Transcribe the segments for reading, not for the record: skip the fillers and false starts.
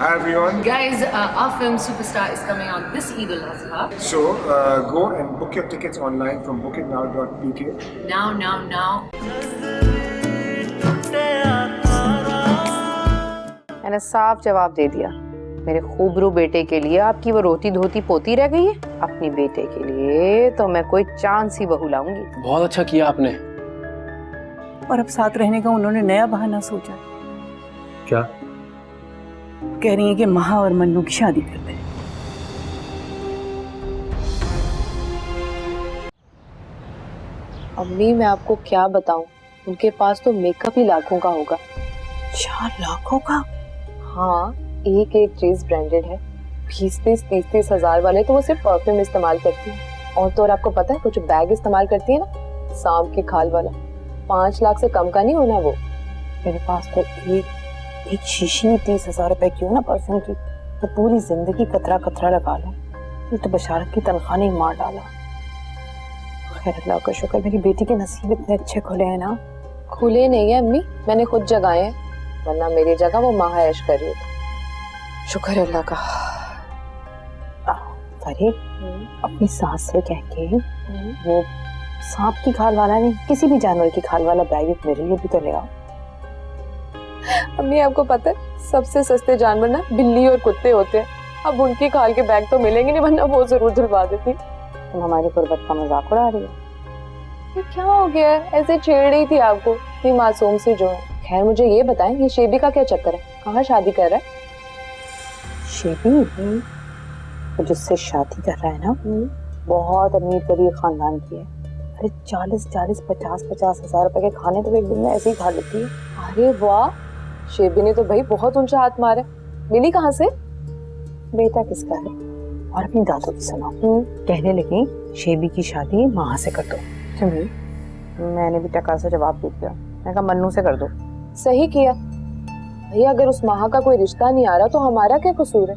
Hi everyone. Guys, our film Superstar is coming out this Eid al-Adha. So go and book your tickets online from bookitnow.pk. Now. मैंने साफ जवाब दे दिया। मेरे खूबरू बेटे के लिए आपकी वो रोती धोती पोती रह गई है। अपनी बेटे के लिए तो मैं कोई चांद सी बहू लाऊंगी। बहुत अच्छा किया आपने। और अब साथ रहने का उन्होंने नया बहाना सोचा। क्या? कह रही है कि महा और मन्नू की शादी कर दे। अम्मी मैं आपको क्या बताऊं, उनके पास तो मेकअप ही लाखों का होगा। 4 लाखों का? हाँ, एक एक चीज ब्रांडेड है। 20-30 हजार वाले तो वो सिर्फ परफ्यूम इस्तेमाल करती है। और तो और आपको पता है वो जो बैग इस्तेमाल करती है ना, सांप की खाल वाला, 5 लाख से कम का नहीं होना वो। मेरे पास तो एक शीशी 30,000 रुपए की हो ना परफ्यूम की, तो पूरी जिंदगी कतरा कतरा लगा लो। ये तो बशारत की तनख्वाह ने मार डाला। खैर अल्लाह का शुक्र, मेरी बेटी के नसीब इतने अच्छे खुले हैं ना। खुले नहीं है अम्मी, मैंने खुद जगाए हैं, वरना मेरी जगह वो महाऐश कर रही थी। शुक्र अल्लाह का। फरीद, अपनी सास से कह के वो सांप की खाल वाला नहीं, किसी भी जानवर की खाल वाला बैग मेरे लिए भी तो ले आओ। अम्मी आपको पता है सबसे सस्ते जानवर ना बिल्ली और कुत्ते होते हैं। अब उनकी खाल के बैग तो मिलेंगे नहीं, वरना वो जरूर धुलवा देती। तुम हमारी गुर्बत का मजाक उड़ा रही हो। ये क्या हो गया है, ऐसे छेड़ रही थी आपको ये मासूम सी जो है। खैर मुझे ये बताएं, ये शेबी का क्या चक्कर है, कहाँ शादी कर रहा है? शेबी तो जिससे शादी कर रहा है ना, बहुत अमीर गरीब खानदान की है। अरे 40-50 हजार रुपए के खाने तो एक दिन में ऐसे ही खा लेती है। अरे वाह, शेबी ने तो भाई बहुत ऊंचा हाथ मारा। मिली कहाँ से? बेटा किसका है? और अपनी दादू की सुनो, कहने लगी शेबी की शादी माँ से कर दो। क्यों भाई? मैंने भी टका से जवाब दे दिया, मैंने कहा मन्नू से कर दो। सही किया भैया, अगर उस माँ का कोई रिश्ता नहीं आ रहा तो हमारा क्या कसूर है?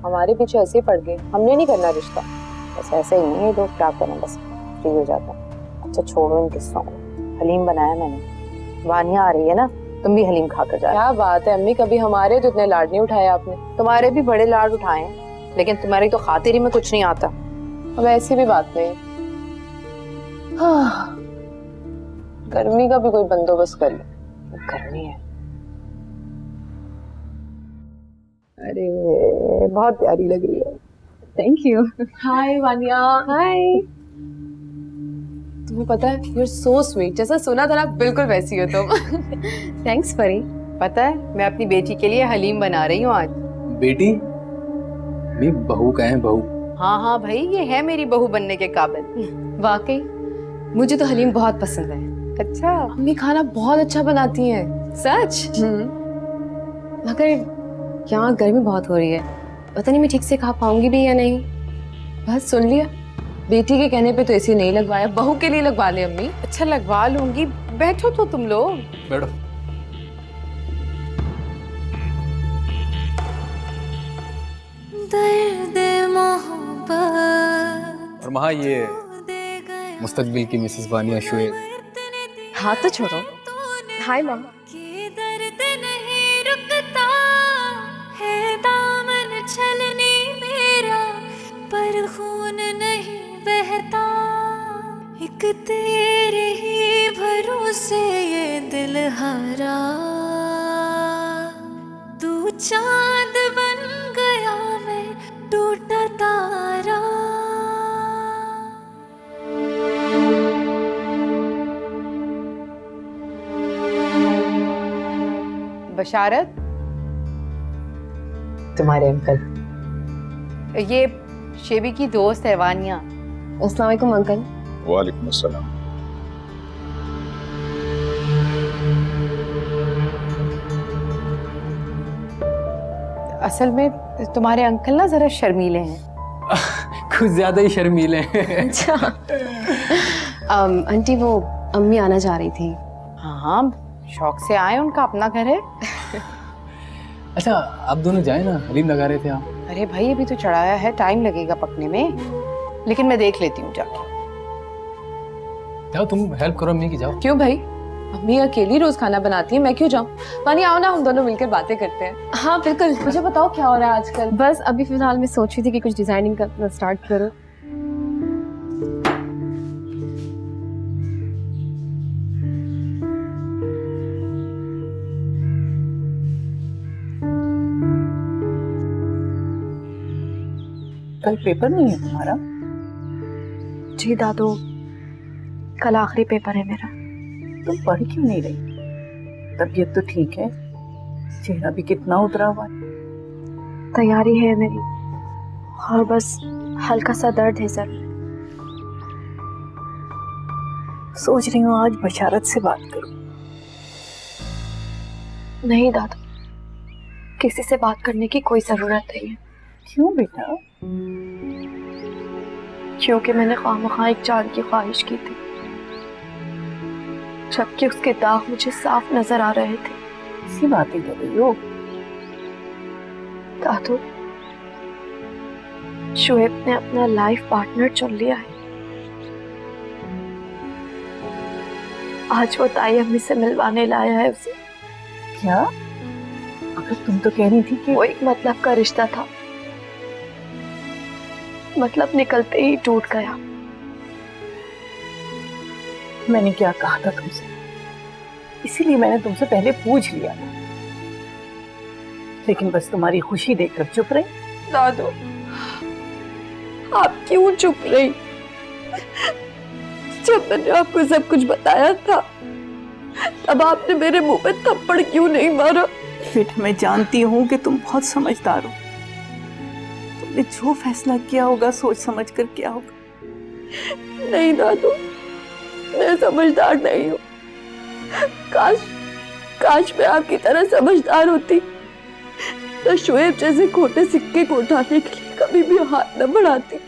हमारे पीछे ऐसे ही पड़ गए, हमने नहीं करना रिश्ता। बस ऐसे ही नहीं, लोग क्या करें, बस फ्री हो जाता है। अच्छा छोड़ो इन किस्सों को, हलीम बनाया मैंने। वानिया आ रही है ना, तुम भी हलीम खाकर जाओ। क्या बात है अम्मी, कभी हमारे तो इतने लाड नहीं उठाए आपने। तुम्हारे भी बड़े लाड उठाए हैं, लेकिन तुम्हारी तो खातिरी में कुछ नहीं आता। अब ऐसी भी बात नहीं। हाँ, गर्मी का भी कोई बंदोबस्त कर ले। गर्मी है। अरे बहुत प्यारी लग रही है। Thank you. Hi Vania. Hi. तुम्हें पता है you're so sweet, जैसा सुना था ना बिल्कुल वैसी हो तुम। थैंक्स परी। पता है मैं अपनी बेटी के लिए हलीम बना रही हूँ आज। बेटी? मेरी बहू का है, बहू। हाँ भाई, ये है मेरी बहू बनने के काबिल। वाकई मुझे तो हलीम बहुत पसंद है। अच्छा, अम्मी खाना बहुत अच्छा बनाती हैं। सच? मगर यहाँ गर्मी बहुत हो रही है, पता नहीं मैं ठीक से खा पाऊंगी भी या नहीं। बस सुन लिया, बेटी के कहने पे तो एसी नहीं लगवाया, बहू के लिए लगवा ले अम्मी। अच्छा लगवा लूंगी, बैठो तो तुम लोग। बैठो। और महा ये मुस्तकबिल की मिसेस वानिया शुएब। हाथ तो छोड़ो। हाय मामा। एक तेरे ही भरोसे ये दिल हारा, तू चांद बन गया मैं टूटा तारा। बशारत, तुम्हारे अंकल, ये शेबी की दोस्त है वानिया। अस्सलाम वालेकुम अंकल। वालेकुम अस्सलाम। असल में तुम्हारे अंकल ना जरा शर्मीले हैं। कुछ ज्यादा ही शर्मीले हैं। अच्छा। आंटी वो अम्मी आना जा रही थी। हाँ, शौक से आए, उनका अपना घर है। अच्छा आप दोनों जाए ना, हलीम लगा रहे थे आप। अरे भाई अभी तो चढ़ाया है, टाइम लगेगा पकने में, लेकिन मैं देख लेती हूँ जाके। जाओ तुम हेल्प करो अम्मी की, जाओ। क्यों भाई, अम्मी अकेली रोज खाना बनाती है, मैं क्यों जाऊँ? वानी आओ ना, हम दोनों मिलकर बातें करते हैं। हाँ बिल्कुल, मुझे बताओ क्या हो रहा है आजकल? बस अभी फिलहाल मैं सोच रही थी कि कुछ डिजाइनिंग करना स्टार्ट करूँ। कल पेपर नहीं है तुम्हारा? जी दादू, कल आखिरी पेपर है मेरा। तुम पढ़ क्यों नहीं रही? तबीयत तो ठीक है, चेहरा भी कितना उतरा हुआ है। तैयारी है मेरी, और बस हल्का सा दर्द है सर। सोच रही हूँ आज बशारत से बात करूं। नहीं दादू, किसी से बात करने की कोई जरूरत नहीं है। क्यों बेटा? क्योंकि मैंने खामखा एक जान की ख्वाहिश की थी, जबकि उसके दाग मुझे साफ नजर आ रहे थे। ऐसी बातें कर रही हो? दादू, शुएब ने अपना लाइफ पार्टनर चुन लिया है। आज वो ताई अम्मी से मिलवाने लाया है उसे। क्या? अगर तुम तो कह रही थी कि वो एक मतलब का रिश्ता था, मतलब निकलते ही टूट गया। मैंने क्या कहा था तुमसे? इसीलिए मैंने तुमसे पहले पूछ लिया था, लेकिन बस तुम्हारी खुशी देखकर चुप रही। दादू, आप क्यों चुप रही? जब मैंने आपको सब कुछ बताया था, तब आपने मेरे मुंह पे थप्पड़ क्यों नहीं मारा? बेटा, मैं जानती हूँ कि तुम बहुत समझदार हो। तुमने जो फैसला किया होगा सोच समझ कर किया होगा। नहीं दादू, मैं समझदार नहीं हूँ। काश मैं आपकी तरह समझदार होती, तो शुएब जैसे खोटे सिक्के को उठाने के लिए कभी भी हाथ न बढ़ाती।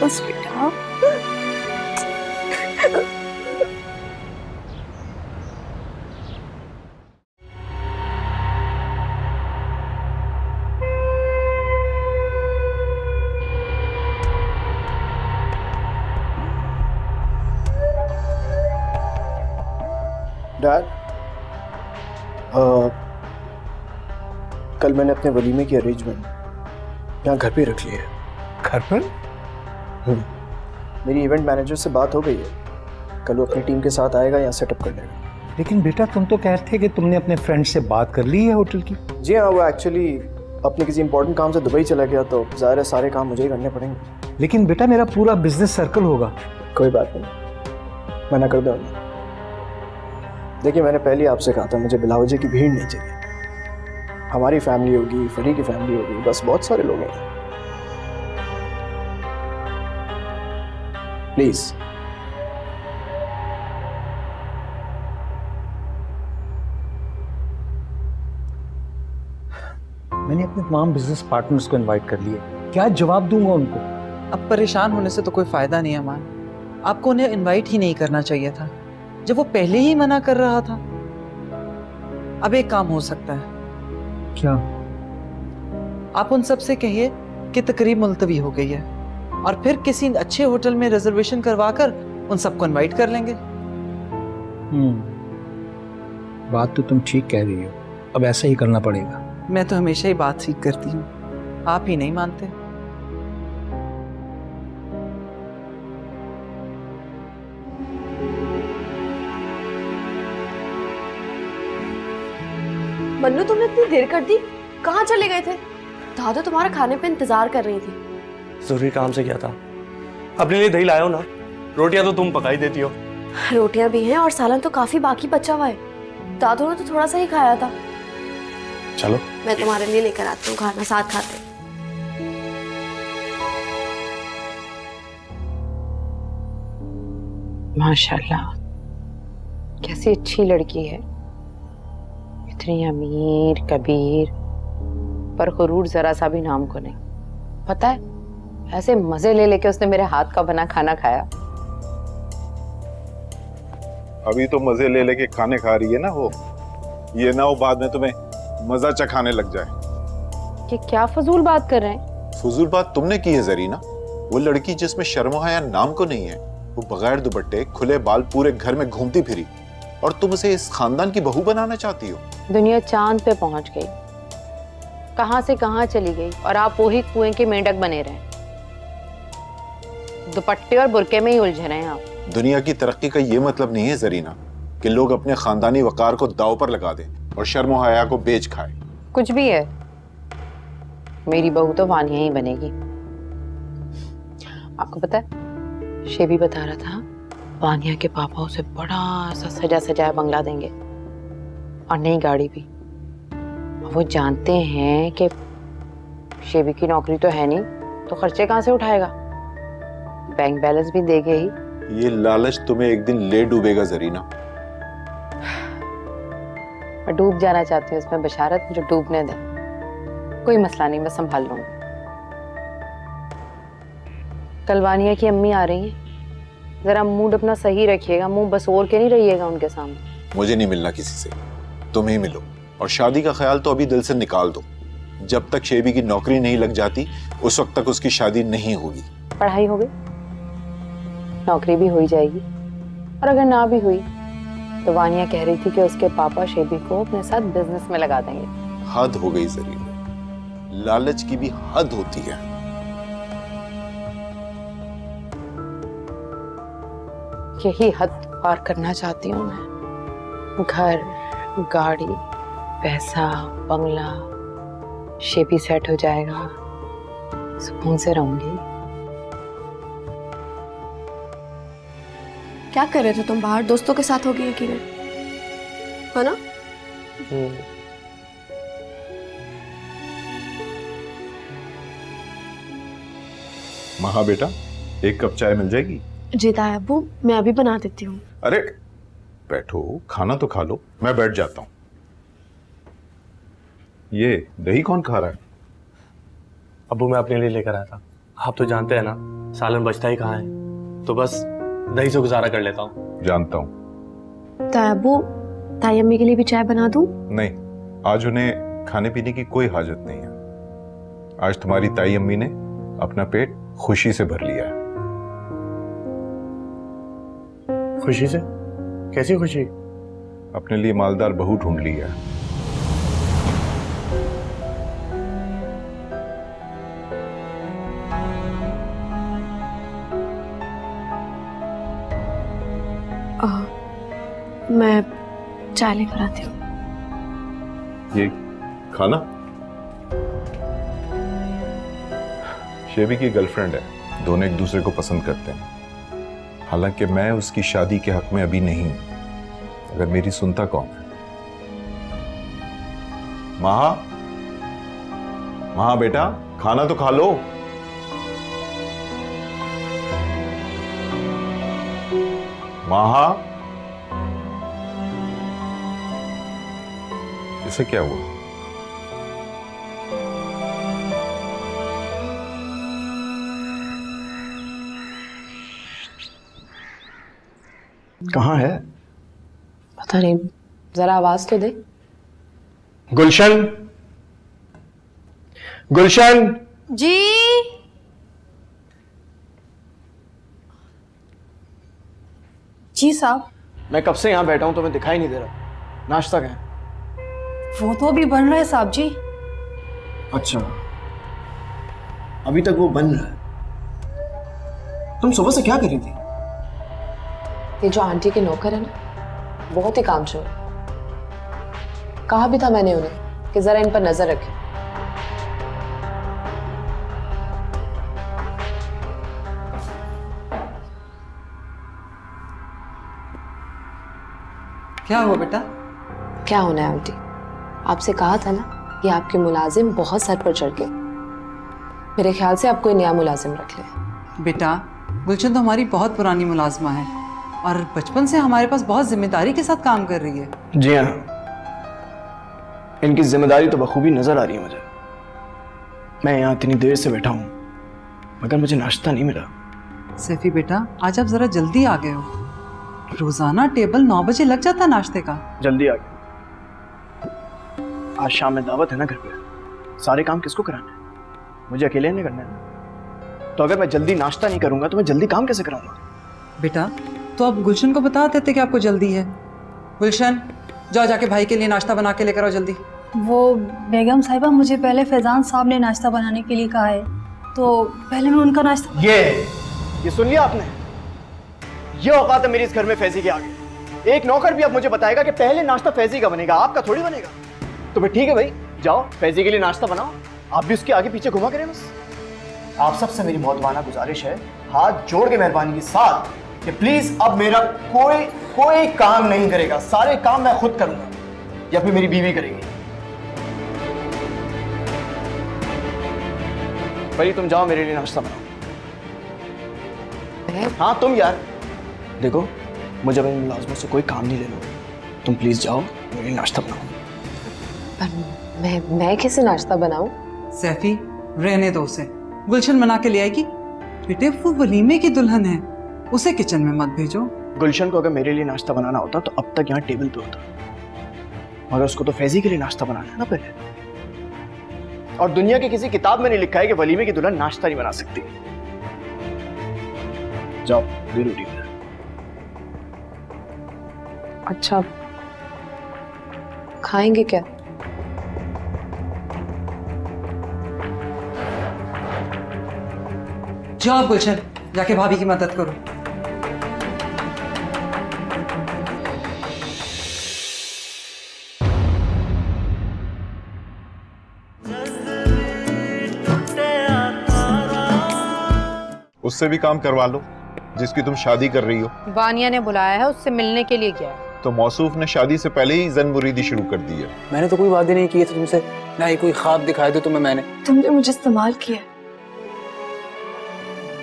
बस बेटा, डैड, कल मैंने अपने वलीमे की अरेंजमेंट यहाँ घर पे रख ली है। घर पर? मेरी इवेंट मैनेजर से बात हो गई है, कल वो अपनी टीम के साथ आएगा, यहाँ सेटअप कर लेगा। लेकिन बेटा, तुम तो कह रहे थे कि तुमने अपने फ्रेंड से बात कर ली है होटल की। जी हाँ, वो एक्चुअली अपने किसी इंपॉर्टेंट काम से दुबई चला गया, तो ज़ाहिर है सारे काम मुझे ही करने पड़ेंगे। लेकिन बेटा, मेरा पूरा बिजनेस सर्कल होगा। कोई बात नहीं, मना कर दो उन्हें। देखिए, मैंने पहले ही आपसे कहा था मुझे बिलावजे की भीड़ नहीं चाहिए। हमारी फैमिली होगी, फरी की फैमिली होगी, बस बहुत सारे लोग हैं। प्लीज। मैंने अपने तमाम बिजनेस पार्टनर्स को इनवाइट कर लिए, क्या जवाब दूंगा उनको? अब परेशान होने से तो कोई फायदा नहीं है अमान। आपको उन्हें इनवाइट ही नहीं करना चाहिए था, जब वो पहले ही मना कर रहा था। अब एक काम हो सकता है। क्या? आप उन सब से कहिए कि तकरीब मुलतवी हो गई है, और फिर किसी अच्छे होटल में रिजर्वेशन करवाकर उन सबको इनवाइट कर लेंगे। बात तो तुम ठीक कह रही हो, अब ऐसा ही करना पड़ेगा। मैं तो हमेशा ही बात ठीक करती हूँ, आप ही नहीं मानते। मन्नू, तुमने इतनी देर कर दी, कहाँ चले गए थे? दादू तुम्हारा खाने पे इंतजार कर रही थी। जरूरी काम से गया था। अपने लिए दही लाया हो ना, रोटियां तो तुम पकाई देती हो। रोटियां भी हैं और सालन तो काफी बाकी बचा हुआ है। दादू ने तो थोड़ा सा ही खाया था। चलो, मैं तुम्हारे लिए लेकर आती हूँ खाना, साथ खाते। माशाल्लाह, कैसी अच्छी लड़की है, इतनी अमीर कबीर, पर गुरूर जरा सा भी नाम को नहीं। पता है, ऐसे मजे ले लेके उसने मेरे हाथ का बना खाना खाया। अभी तो मजे ले लेके खाने खा रही है ना वो, ये ना हो बाद में तुम्हें मजा चखाने लग जाए। ये क्या फजूल बात कर रहे हैं? फजूल बात तुमने की है जरीना। वो लड़की जिसमें शर्म हया नाम को नहीं है, वो बगैर दुपट्टे खुले बाल पूरे घर में घूमती फिरी, और तुम उसे इस खानदान की बहू बनाना चाहती हो। दुनिया चांद पे पहुंच गई, कहां से कहां चली गई, और आप वही कुएं के मेंढक बने रहे। दुपट्टे और बुरके में ही उलझे रहे हैं आप। दुनिया की तरक्की का ये मतलब नहीं है जरीना कि लोग अपने खानदानी वकार को दांव पर लगा दें और शर्म और हया को बेच खाए। कुछ भी है, मेरी बहू तो वानिया ही बनेगी। आपको पता है, शेबी बता रहा था वानिया के पापा उसे बड़ा सा सजा सजाया बंगला देंगे और नई गाड़ी भी। वो जानते हैं कि शेबी की नौकरी तो है नहीं, तो खर्चे कहां से उठाएगा? बैंक बैलेंस भी देगे ही। ये लालच तुम्हें एक दिन ले डूबेगा जरीना। मैं डूब जाना चाहती हूँ इसमें, बशारत मुझे डूबने दे। कोई मसला नहीं, मैं संभाल लूंगी। कल वानिया की अम्मी आ रही है, जरा मूड अपना सही रखिएगा, मुंह बसोर के नहीं रहिएगा उनके सामने। मुझे नहीं मिलना किसी से, तुम ही मिलो। और शादी का ख्याल तो अभी दिल से निकाल दो। जब तक शेबी की नौकरी नहीं लग जाती उस वक्त तक उसकी शादी नहीं होगी। पढ़ाई हो गई, नौकरी भी हो ही जाएगी, और अगर ना भी हुई तो वानिया कह रही थी कि उसके पापा शेबी को अपने साथ बिजनेस में लगा देंगे। हद हो गई जरीना, लालच की भी हद होती है। यही हद पार करना चाहती हूँ मैं। घर, गाड़ी, पैसा, बंगला, शेबी सेट हो जाएगा, सुकून से रहूंगी। क्या कर रहे थे तुम बाहर? दोस्तों के साथ होगी यकीनन, है ना? महा बेटा, एक कप चाय मिल जाएगी? जी ताया अब्बू, मैं अभी बना देती हूँ। अरे बैठो, खाना तो खा लो, मैं बैठ जाता हूँ। ये दही कौन खा रहा है? अब्बू मैं अपने लिए लेकर आया था। आप तो जानते हैं ना, सालन बचता ही कहाँ है, तो बस दही से गुजारा कर लेता हूँ। जानता हूँ। ताया अब्बू, ताई अम्मी के लिए भी चाय बना दूँ? नहीं, आज उन्हें खाने पीने की कोई हाजत नहीं है। आज तुम्हारी ताई अम्मी ने अपना पेट खुशी से भर लिया है। खुशी से? कैसी खुशी? अपने लिए मालदार बहू ढूंढ ली है। मैं चाय लेकर आती हूँ। ये खाना शेबी की गर्लफ्रेंड है, दोनों एक दूसरे को पसंद करते हैं। हालांकि मैं उसकी शादी के हक में अभी नहीं हूं, अगर मेरी सुनता कौन है? महा, महा बेटा, खाना तो खा लो। महा, इसे क्या हुआ? कहाँ है? पता नहीं, जरा आवाज तो दे। गुलशन, गुलशन। जी जी साहब। मैं कब से यहाँ बैठा हूँ, तुम्हें दिखाई नहीं दे रहा? नाश्ता कहाँ है? वो तो अभी बन रहा है साहब जी। अच्छा, अभी तक वो बन रहा है। तुम सुबह से क्या कर रही थी? ये जो आंटी के नौकर है ना, बहुत ही कामचोर। कहा भी था मैंने उन्हें कि जरा इन पर नजर रखें। क्या हुआ बेटा? क्या होना है आंटी? आपसे कहा था ना कि आपके मुलाजिम बहुत सर पर चढ़ गए। मेरे ख्याल से आप कोई नया मुलाजिम रख ले। बेटा, गुलशन तो हमारी बहुत पुरानी मुलाजमा है और बचपन से हमारे पास बहुत जिम्मेदारी के साथ काम कर रही है। जी हाँ, इनकी जिम्मेदारी तो बखूबी नजर आ रही है मुझे। मैं यहाँ इतनी देर से बैठा हूँ, मगर मुझे नाश्ता नहीं मिला। सैफी बेटा, आज आप जरा जल्दी आ गए हो। रोजाना टेबल 9 बजे लग जाता है नाश्ते का। जल्दी आ गया। आज शाम में दावत है ना घर पे, सारे काम किसको कराने हैं? मुझे अकेले नहीं करना है ना। तो अगर मैं जल्दी नाश्ता नहीं करूंगा तो मैं जल्दी काम कैसे कराऊंगा? बेटा, तो आप गुलशन को बता देते कि आपको जल्दी है। गुलशन, जाओ जाके भाई के लिए नाश्ता बना के लेकर आओ जल्दी। वो बेगम साहिबा, मुझे पहले फैजान साहब ने नाश्ता बनाने के लिए कहा है, तो पहले मैं उनका नाश्ता। ये सुन लिया आपने? ये औकात है मेरी इस घर में फैजी के आगे। एक नौकर भी अब मुझे बताएगा कि पहले नाश्ता फैजी का बनेगा, आपका थोड़ी बनेगा। तो फिर ठीक है भाई, जाओ फैजी के लिए नाश्ता बनाओ, आप भी उसके आगे पीछे घुमा करें बस। आप सबसे मेरी बहुत वाना गुजारिश है, हाथ जोड़ के मेहरबानी के साथ, कि प्लीज अब मेरा कोई काम नहीं करेगा, सारे काम मैं खुद करूंगा या फिर मेरी बीवी करेगी। भाई तुम जाओ मेरे लिए नाश्ता बनाओ। हाँ तुम यार, देखो मुझे अपनी मुलाजमत से कोई काम नहीं लेना, तुम प्लीज जाओ मेरे लिए नाश्ता बनाओ। पर मैं कैसे नाश्ता बनाऊं? सैफी, रहने दो उसे, गुलशन मना के ले आएगी। बेटे, वो वलीमे की दुल्हन है, उसे किचन में मत भेजो। गुलशन को अगर मेरे लिए नाश्ता बनाना होता तो अब तक यहाँ टेबल पे होता, मगर उसको तो फैजी के लिए नाश्ता बनाना है ना पहले। और दुनिया की किसी किताब में नहीं लिखा है कि वलीमे की दुल्हन नाश्ता नहीं बना सकती। जाओ दे रोटी। अच्छा, खाएंगे क्या? जाओ गुलशन, जाके भाभी की मदद करो। उससे भी काम करवा लो जिसकी तुम शादी कर रही हो। वानिया ने बुलाया है, उससे मिलने के लिए गया है। तो मौसूफ ने शादी से पहले ही जन मुरीदी शुरू कर दी है। मैंने तो कोई वादे नहीं किए थे तुमसे, ना ही कोई ख्वाब दिखाए थे तुम्हें मैंने। तुमने मुझे इस्तेमाल किया,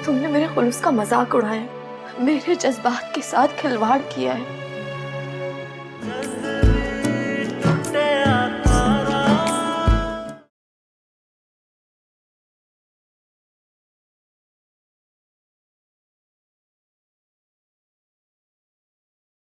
तुमने मेरे खुलूस का मजाक उड़ाया, मेरे जज्बात के साथ खिलवाड़ किया है।